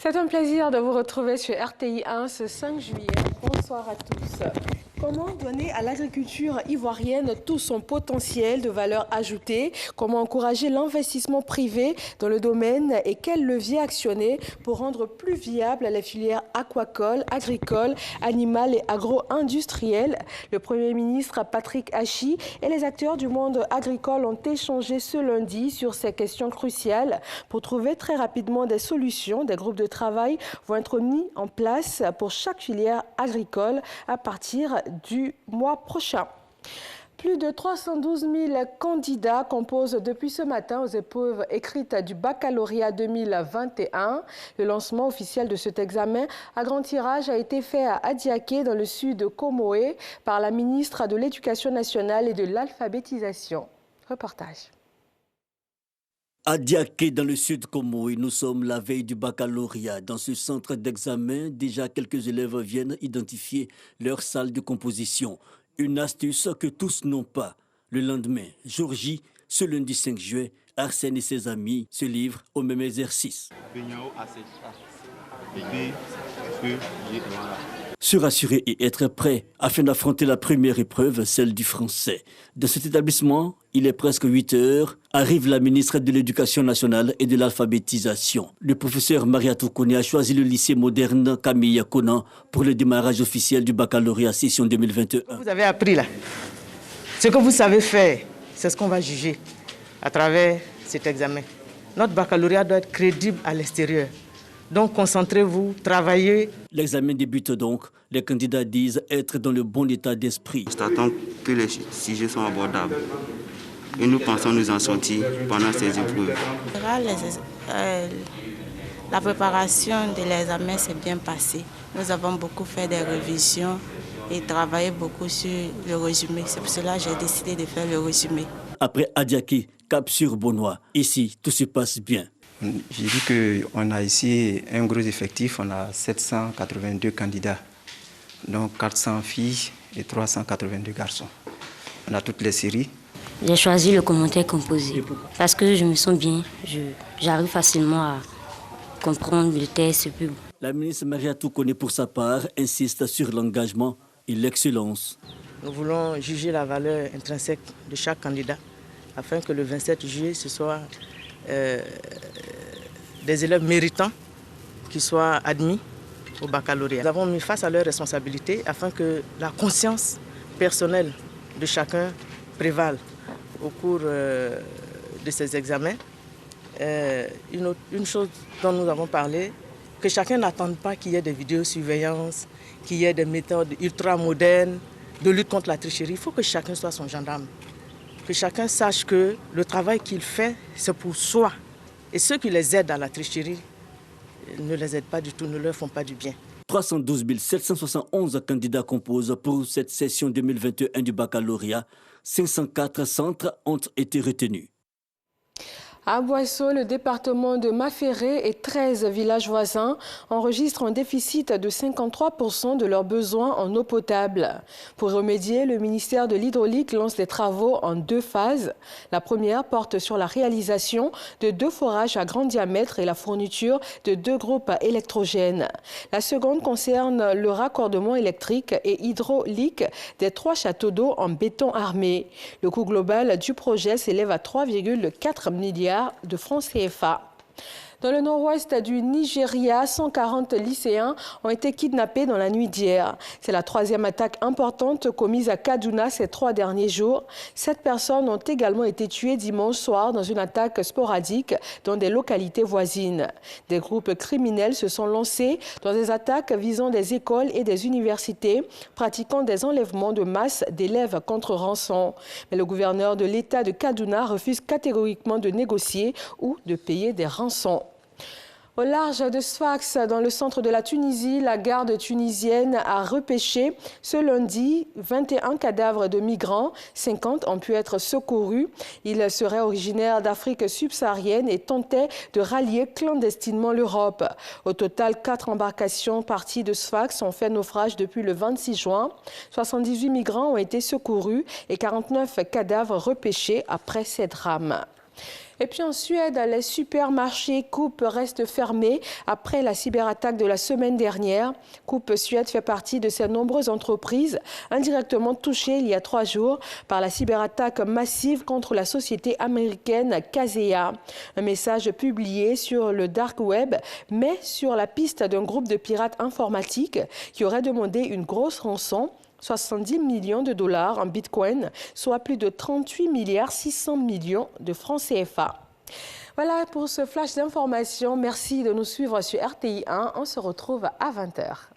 C'est un plaisir de vous retrouver sur RTI 1 ce 5 juillet. Bonsoir à tous. Comment donner à l'agriculture ivoirienne tout son potentiel de valeur ajoutée? Comment encourager l'investissement privé dans le domaine et quels leviers actionner pour rendre plus viables les filières aquacoles, agricoles, animales et agro-industrielles? Le Premier ministre Patrick Achi et les acteurs du monde agricole ont échangé ce lundi sur ces questions cruciales pour trouver très rapidement des solutions. Des groupes de travail vont être mis en place pour chaque filière agricole à partir du mois prochain. Plus de 312 000 candidats composent depuis ce matin aux épreuves écrites du baccalauréat 2021. Le lancement officiel de cet examen à grand tirage a été fait à Adiaké, dans le sud de Comoé, par la ministre de l'Éducation nationale et de l'alphabétisation. Reportage. À Diaké, dans le sud Comoé, nous sommes la veille du baccalauréat. Dans ce centre d'examen, déjà quelques élèves viennent identifier leur salle de composition. Une astuce que tous n'ont pas. Le lendemain, jour J, ce lundi 5 juillet, Arsène et ses amis se livrent au même exercice. Se rassurer et être prêt afin d'affronter la première épreuve, celle du français. Dans cet établissement, il est presque 8 heures, arrive la ministre de l'Éducation nationale et de l'alphabétisation. Le professeur Mariatou Kone a choisi le lycée moderne Camille Conan pour le démarrage officiel du baccalauréat session 2021. Vous avez appris là. Ce que vous savez faire, c'est ce qu'on va juger à travers cet examen. Notre baccalauréat doit être crédible à l'extérieur. Donc concentrez-vous, travaillez. L'examen débute donc. Les candidats disent être dans le bon état d'esprit. Nous constatons que les sujets sont abordables et nous pensons nous en sortir pendant ces épreuves. La préparation de l'examen s'est bien passée. Nous avons beaucoup fait des révisions et travaillé beaucoup sur le résumé. C'est pour cela que j'ai décidé de faire le résumé. Après Adiaké, cap sur Bonois. Ici, tout se passe bien. J'ai dit qu'on a ici un gros effectif, on a 782 candidats, donc 400 filles et 382 garçons. On a toutes les séries. J'ai choisi le commentaire composé parce que je me sens bien, j'arrive facilement à comprendre le texte. La ministre Mariatou Kone, pour sa part, insiste sur l'engagement et l'excellence. Nous voulons juger la valeur intrinsèque de chaque candidat afin que le 27 juillet, ce soit des élèves méritants qui soient admis au baccalauréat. Nous avons mis face à leurs responsabilités afin que la conscience personnelle de chacun prévale au cours de ces examens. Une chose dont nous avons parlé, que chacun n'attende pas qu'il y ait des vidéosurveillances, qu'il y ait des méthodes ultra modernes de lutte contre la tricherie. Il faut que chacun soit son gendarme. Que chacun sache que le travail qu'il fait, c'est pour soi. Et ceux qui les aident à la tricherie ne les aident pas du tout, ne leur font pas du bien. 312 771 candidats composent pour cette session 2021 du baccalauréat. 504 centres ont été retenus. À Boisseau, le département de Maféré et 13 villages voisins enregistrent un déficit de 53% de leurs besoins en eau potable. Pour remédier, le ministère de l'Hydraulique lance des travaux en 2 phases. La première porte sur la réalisation de 2 forages à grand diamètre et la fourniture de 2 groupes électrogènes. La seconde concerne le raccordement électrique et hydraulique des 3 châteaux d'eau en béton armé. Le coût global du projet s'élève à 3,4 milliards de francs CFA. Dans le nord-ouest du Nigeria, 140 lycéens ont été kidnappés dans la nuit d'hier. C'est la 3e attaque importante commise à Kaduna ces 3 derniers jours. 7 personnes ont également été tuées dimanche soir dans une attaque sporadique dans des localités voisines. Des groupes criminels se sont lancés dans des attaques visant des écoles et des universités, pratiquant des enlèvements de masse d'élèves contre rançon. Mais le gouverneur de l'État de Kaduna refuse catégoriquement de négocier ou de payer des rançons. Au large de Sfax, dans le centre de la Tunisie, la garde tunisienne a repêché ce lundi 21 cadavres de migrants. 50 ont pu être secourus. Ils seraient originaires d'Afrique subsaharienne et tentaient de rallier clandestinement l'Europe. Au total, 4 embarcations parties de Sfax ont fait naufrage depuis le 26 juin. 78 migrants ont été secourus et 49 cadavres repêchés après ces drames. Et puis en Suède, les supermarchés Coop restent fermés après la cyberattaque de la semaine dernière. Coop Suède fait partie de ces nombreuses entreprises indirectement touchées il y a 3 jours par la cyberattaque massive contre la société américaine Kaseya. Un message publié sur le dark web met sur la piste d'un groupe de pirates informatiques qui aurait demandé une grosse rançon. 70 millions de dollars en bitcoin, soit plus de 38 milliards 600 millions de francs CFA. Voilà pour ce flash d'information. Merci de nous suivre sur RTI 1. On se retrouve à 20h.